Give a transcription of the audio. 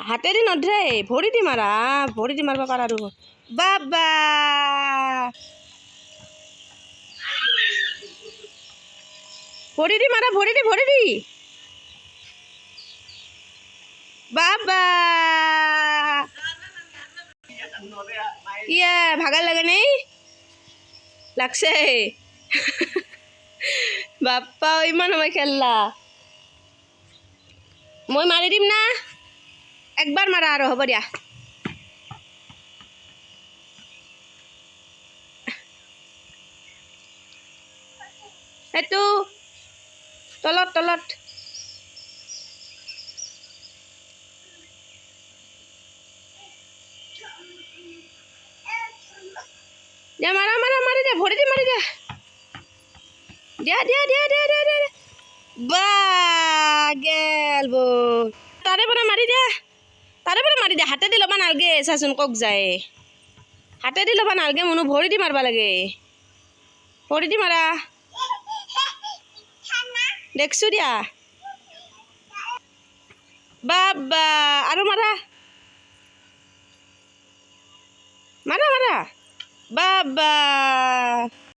হাতেদি নধৰে ভৰি দি মাৰা ভৰি দি মাৰিব পাৰা আৰু বাবা ভৰি দি মাৰা ভৰি দি বাবা ইয়া ভাগার লাগে নেই লাগছে বাপ্পা ইমান সময় খেললা মই মারি দিম না একবার মারা আর হব দিয়া এতো তলত তলত দিয়া মারা মারা মারি দে ভরি দি মারি দে দিয়া দিয়া দিয়া দিয়া দিয়া দিয়া বা গেল বো তারে পরে মারি দে হাতে দি লবা নালগে চাচোন কক যায় হাতে দি লবা নালগে মনু ভৰি দি মাৰবা লাগে ভৰি দি মাৰা দেখছো দিয়া বাবা আৰু মাৰা মাৰা মাৰা বাবা